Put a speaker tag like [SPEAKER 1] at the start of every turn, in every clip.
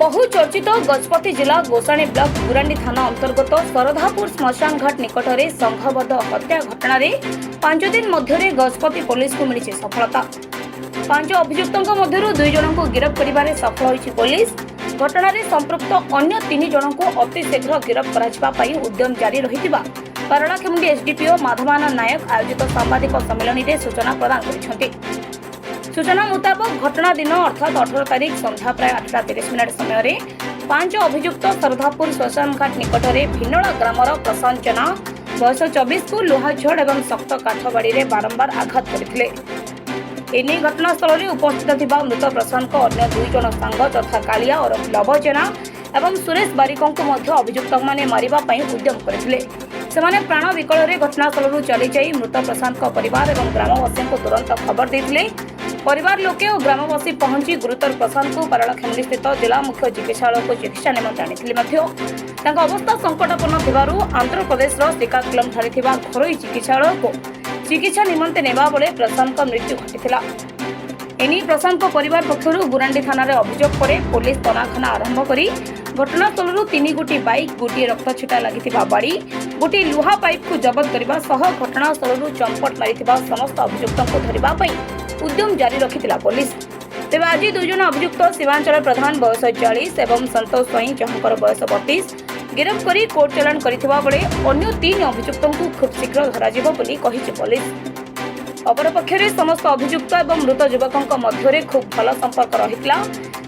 [SPEAKER 1] बहु चर्चित गजपति जिला गोसाणी ब्लॉक गुरांडी थाना अंतर्गत सरधापुर श्मशान घाट निकट में संघबद्ध हत्या घटना 5 दिन मध्य गजपति पुलिस को मिली सफलता। 5 अभियुक्तों मध्य 2 जन को गिरफ्त कर सफल होइछि पुलिस। घटना संपृक्त अन्य 3 जन को अति शीघ्र गिरफ्त कराई उद्यम जारी रहिथिबा पारलाखेमुंडी एसडीपीओ माधवानंद नायक आयोजित सांबादिक सम्मेलन में सूचना प्रदान करिसेंति। सूचना मुताबक घटना दिन अर्थात 18 तारीख संध्या प्राय 8:30 समय 5 अभियुक्त सरधापुर श्मशान घाट निकट में भिन्नला ग्रामर प्रशांत जेना बयस 24 को लुहा छड़ और शक्त काठ बाड़ी में बारंबार आघात करथिले। एने घटनास्थल में उपस्थित थिबा मृत प्रशांत अन्य 2 जन सांग तथा कालिया और लव जेना एवं सुरेश बारिकों को मध्य अभियुक्त माने मारिबा पई उद्यम करथिले। सेमाने प्राण विकल घटनास्थल चली जाई मृत प्रशांत परिवार और ग्रामवासी को तुरंत खबर देथिले। परिवार लोके और ग्रामवासी पहुंची गुरुतर प्रशांत को पारलाखेमुंडी स्थित जिला मुख्य चिकित्सालय को चिकित्सा निमंत्रण आनिथिले। अवस्था संकटापन्न थिबारु आंध्र प्रदेश श्रीकाकुलम ठारे थिबा घरोई चिकित्सालय को चिकित्सा निमंते नेबा बेले प्रशांत मृत्यु घटिथिला। एनी प्रशांत परिवार पक्षरु गुरांडी थाना रे अभियोग करे पुलिस तनाखना आरंभ करी घटनास्थल 3 गोटी बाइक, गोटी रक्त छिटा लागिथिबा बाड़ी, गोटी लुहा पाइप को जबत करबा सह घटनास्थल चंपट मारिथिबा समस्त अभियुक्तों को धरिबा पई उद्यम जारी रखिथिला पुलिस। तेबे आज 2 जन अभियुक्त शिवांचल प्रधान बयस 40 एवं संतोष स्वाई जहांकर बयस 32 गिरफ्त करी कोर्ट चालान करिथिबा बेले अन्य 3 अभियुक्तों को खूब शीघ्र धराजिबो बोली कहिछि पुलिस। अपरपक्षे समस्त अभियुक्त एवं मृत युवकों मध्य खूब भल संपर्क रहितला।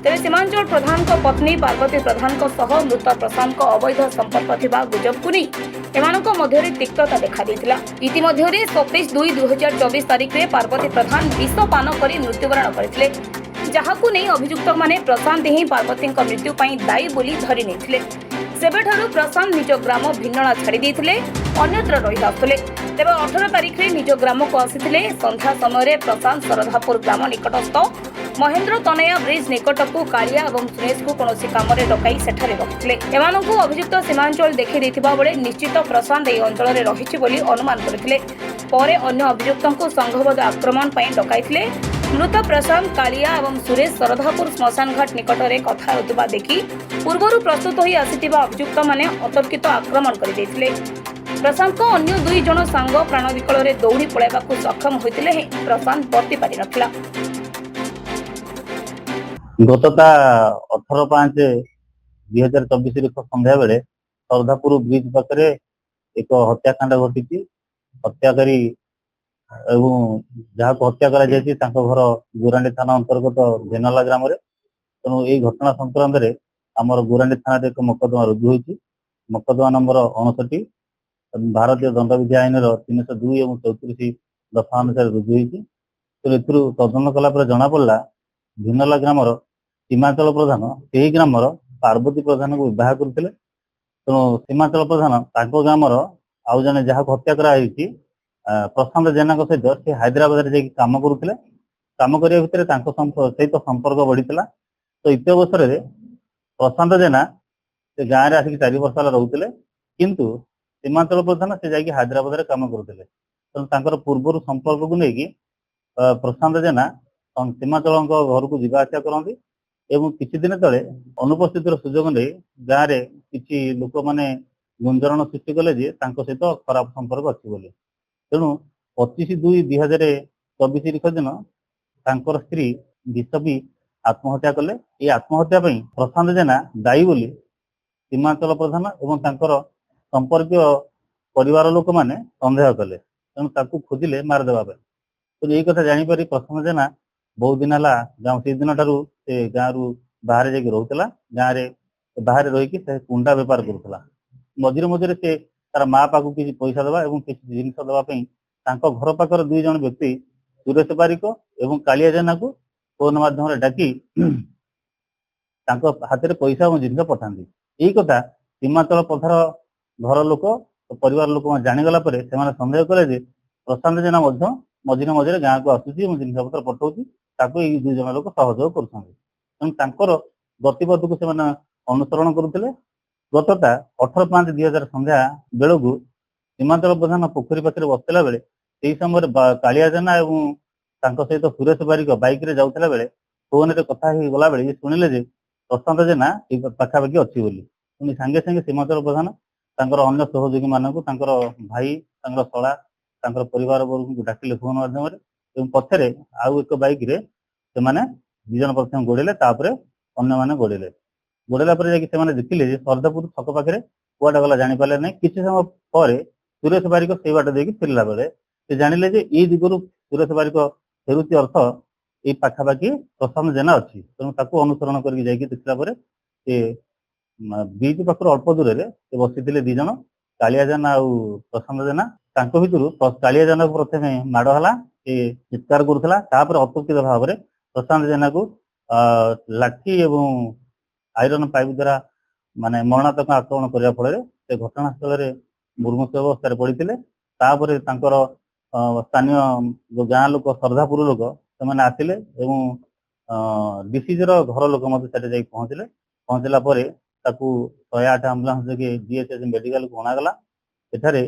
[SPEAKER 1] तेरे सीमांचल प्रधान को पत्नी पार्वती प्रधान को सह मृत प्रशांत को अवैध संपर्क थिबा गुजब को नहीं एमानक मध्य तिक्तता देखा देथिला। इतिमध्य 27/2/2024 तारिख में पार्वती प्रधान विष पान कर मृत्युवरण करथिले, जहाकु नहीं अभियुक्त माने प्रशांत ही पार्वती मृत्यु पई दायी बोली धरि नेथिले। सेबेठारु प्रशांत निज ग्राम भिन्नला छाड़ी देथिले, अन्यत्र रहि आसुले। तेबे 18 तारिख रे निज ग्राम को आसिथिले। संध्या समय प्रशांत सरधापुर ग्राम निकटस्थ महेंद्र तनया ब्रिज निकट को कालिया और सुरेश को कौन काम डकाई सेठारे रखिथिले। एमानकु अभियुक्त सीमांचल देखि देथिबा बेले निश्चित प्रशांत एई अंचल रे रहिछि बोली अनुमान करथिले। परे अन्य अभियुक्तों को संघबद्ध आक्रमण पई डकाइथिले। मृत प्रशांत, कालिया और सुरेश सरधापुर श्मशान घाट निकट में कथा होता देखि पूर्वर प्रस्तुत हो आसिथिबा अभियुक्त माने अतर्कित आक्रमण कर देथिले। प्रशांत को अन्य 2 जन सांग प्राण विकल रे दौड़ी पळाइबाकु सक्षम होइतिले हे प्रशांत बर्ती पारि नथिला।
[SPEAKER 2] गतता 18/5/2024 संध्या बेले सरधापुर ब्रिज पाखे एक हत्याकांड घटी। हत्याकारी एवं जहाँ हत्या कर घर गुरांडी थाना अंतर्गत जेनाला ग्राम। तेणु यही घटना संक्रांत में आमर गुरांडी थाना एक मकदमा रुजु होती। मकदमा नंबर 59 भारतीय दंडविधि आईन 302 और 34 दफा अनुसार रुजु होती। तेणु तदन कलापर जना पड़ा भिन्नला ग्रामर सीमांचल प्रधान से ग्रामर पार्वती प्रधान को विवाह करते। तेणु सीमांचल प्रधान ग्रामर आउ जने जहाँ हत्या कराई प्रशांत जेना सहित से हैदराबाद में काम करुले। काम करने भितर सहित संपर्क बढ़ी। तो इत अवसर में प्रशांत जेना से गाँव में आसिक 4 वर्ष रोते, किंतु सीमांचल प्रधान से जाकि हैदराबाद में काम करुले। तेणु पूर्वर संपर्क को लेकिन प्रशांत जेना सीमांचल घर को जावास करती। किसी दिन तले अनुपस्थित सुजोग नहीं गाँव में किसी लोक मैंने गुंजरण सृष्टि कले सहित खराब संपर्क अच्छी बोली। तेणु 25/2/2024 दिन तांकर स्त्री विष भी आत्महत्या कले। ये आत्महत्या प्रशांत जेना दायी बोली सीमांचल प्रधान और तांकर संपर्क परिवार लोक मैंने संदेह कले। तेणु ताकू खोजिले मारदेवा। तो यही कथा जापर प्रशांत जेना बहुत दिन है गाँव से दिन ठारू से गाँव बाहर जाकि रोला। गाँव में बाहर रहीकि कुंडा बेपार करुला। मझे मझे से तार माँ पाक किसी पैसा देवा और किसी जिन देवाई घर पाखर 2 जन व्यक्ति सुरेश बारिक और कालिया जेना को फोन माध्यम डाकी हाथ में पैसा और जिन पठाती। यही कथा सीमांचल पथर घर लोक परिवार लोक जाणीगला से सन्देह कले प्रशांत जेना मझे मझे गाँव को आसूसी और जिन पत्र पठाऊँगी 2 जन लोक सहयोग कर गतिपथ को अनुसरण करुले। गतता 18/5/2000 संध्या बेलू सीमांचल प्रधान पोखरी पाखे बसला बेले से समय कालिया जेना और सहित सुरेश बारिक बाइक रे जाऊला बेले फोन रे कथा गला बेले शुणिले ପ୍ରଶାନ୍ତ ଜେନା ଏଇ ପାଖାପାଖି ଅଛି ବୋଲି ପୁଣି ସାଙ୍ଗେ ସାଙ୍ଗେ ସୀମାଞ୍ଚଳ ପ୍ରଧାନ ତାଙ୍କର ଅନ୍ୟ ସହଯୋଗୀ ମାନଙ୍କୁ ତାଙ୍କର ଭାଇ ତାଙ୍କର ଶଳା ତାଙ୍କର ପରିବାର ବର୍ଗଙ୍କୁ ଡାକିଲେ ଫୋନ ମାଧ୍ୟମରେ ଏବଂ ପଛରେ ଆଉ ଏକ ବାଇକରେ ସେମାନେ 2 ଜଣ ପ୍ରଥମେ ଗୋଡେଇଲେ ତାପରେ ଅନ୍ୟମାନେ ଗୋଡେଇଲେ ପରେ ଯାଇକି ସେମାନେ ଦେଖିଲେ ଯେ ସରଦାପୁର ଛକ ପାଖରେ କୁଆଡେ ଗଲା ଜାଣିପାରିଲେ ନାହିଁ। କିଛି ସମୟ ପରେ ସୁରେଶ ବାରିକ ସେଇ ବାଟ ଦେଇକି ଫେରିଲା ବେଳେ ସେ ଜାଣିଲେ ଯେ ଏଇ ଦିଗରୁ ସୁରେଶ ବାରିକ ଫେରୁଛି ଅର୍ଥ ଏଇ ପାଖାପାଖି ପ୍ରଶାନ୍ତ ଜେନା ଅଛି। ତେଣୁ ତାକୁ ଅନୁସରଣ କରିକି ଯାଇକି ଦେଖିଲା ପରେ ସେ ବ୍ରିଜ ପାଖରୁ ଅଳ୍ପ ଦୂରରେ ସେ ବସିଥିଲେ 2 ଜଣ କାଳିଆ ଜେନା ଆଉ ପ୍ରଶାନ୍ତ ଜେନା। ତାଙ୍କ ଭିତରୁ କାଳିଆ ଜେନାକୁ ପ୍ରଥମେ ମାଡ଼ ହେଲା, ସେ ଚିତ୍କାର କରୁଥିଲା। ତାପରେ ଅତର୍କିତ ଭାବରେ ପ୍ରଶାନ୍ତ ଜେନାକୁ ଲାଠି ଏବଂ ଆଇରନ୍ ପାଇପ୍ ଦ୍ୱାରା ମାନେ ମରଣାନ୍ତକ ଆକ୍ରମଣ କରିବା ଫଳରେ ସେ ଘଟଣାସ୍ଥଳରେ ମୁମୂର୍ଷୁ ଅବସ୍ଥାରେ ପଡିଥିଲେ। ତାପରେ ତାଙ୍କର ସ୍ଥାନୀୟ ଯୋଉ ଗାଁ ଲୋକ ଶ୍ରଦ୍ଧାପୁର ଲୋକ ସେମାନେ ଆସିଲେ ଏବଂ ଡିସିଜର ଘର ଲୋକ ମଧ୍ୟ ସେଠି ଯାଇ ପହଞ୍ଚିଲେ। ପହଞ୍ଚିଲା ପରେ ତାକୁ 108 ଆମ୍ବୁଲାନ୍ସ ଯୋଗେ ଜିଏଚ୍ଏସ୍ ମେଡିକାଲକୁ ଅଣାଗଲା। ଏଠାରେ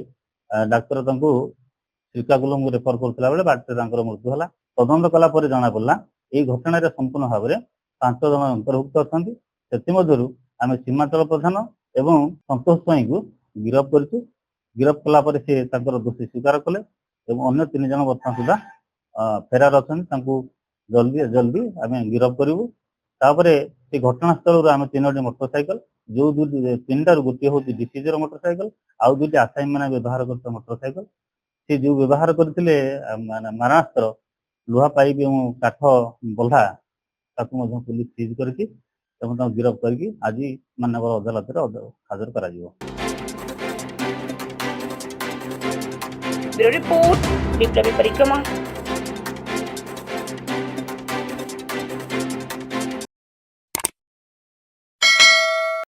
[SPEAKER 2] ଡାକ୍ତର ତାଙ୍କୁ ଶ୍ରୀକାକୁଲମକୁ ରେଫର କରୁଥିଲା ବେଳେ ବାଟରେ ତାଙ୍କର ମୃତ୍ୟୁ ହେଲା। ତଦନ୍ତ କଲା ପରେ ଜଣାପଡ଼ିଲା ଏହି ଘଟଣାରେ ସମ୍ପୂର୍ଣ୍ଣ ଭାବରେ 5 ଜଣ ଅନ୍ତର୍ଭୁକ୍ତ ଅଛନ୍ତି। ସେଥିମଧ୍ୟରୁ ଆମେ ସୀମାଞ୍ଚଳ ପ୍ରଧାନ ଏବଂ ସନ୍ତୋଷ ସ୍ୱାଇଁଙ୍କୁ ଗିରଫ କରିଛୁ। ଗିରଫ କଲା ପରେ ସେ ତାଙ୍କର ଦୋଷୀ ସ୍ୱୀକାର କଲେ ଏବଂ ଅନ୍ୟ 3 ଜଣ ବର୍ତ୍ତମାନ ସୁଦ୍ଧା ଫେରାର ଅଛନ୍ତି। ତାଙ୍କୁ ଜଲ୍ଦି ଆମେ ଗିରଫ କରିବୁ। ତାପରେ ସେ ଘଟଣାସ୍ଥଳରୁ ଆମେ 3ଟି ମୋଟରସାଇକେଲ, ଯୋଉ 3ଟାରୁ ଗୋଟିଏ ହେଉଛି ଡିସିଜର ମୋଟରସାଇକେଲ, ଆଉ 2ଟି ଆସାମୀ ମାନେ ବ୍ୟବହାର କରୁଥିବା ମୋଟରସାଇକେଲ। ସେ ଯୋଉ ବ୍ୟବହାର କରିଥିଲେ ମାନେ ମାରଣାସ୍ତ୍ର ଲୁହା ପାଇପ୍ ଏବଂ କାଠ ବଲ୍ହା ତାକୁ ମଧ୍ୟ ପୁଲିସ ସିଜ୍ କରିଛି ଏବଂ ତାଙ୍କୁ ଗିରଫ କରିକି ଆଜି ମାନ୍ୟବର ଅଦାଲତରେ ହାଜର କରାଯିବ।
[SPEAKER 1] ବ୍ୟୁରୋ ରିପୋର୍ଟ ବିପ୍ଳବୀ ପରିକ୍ରମା।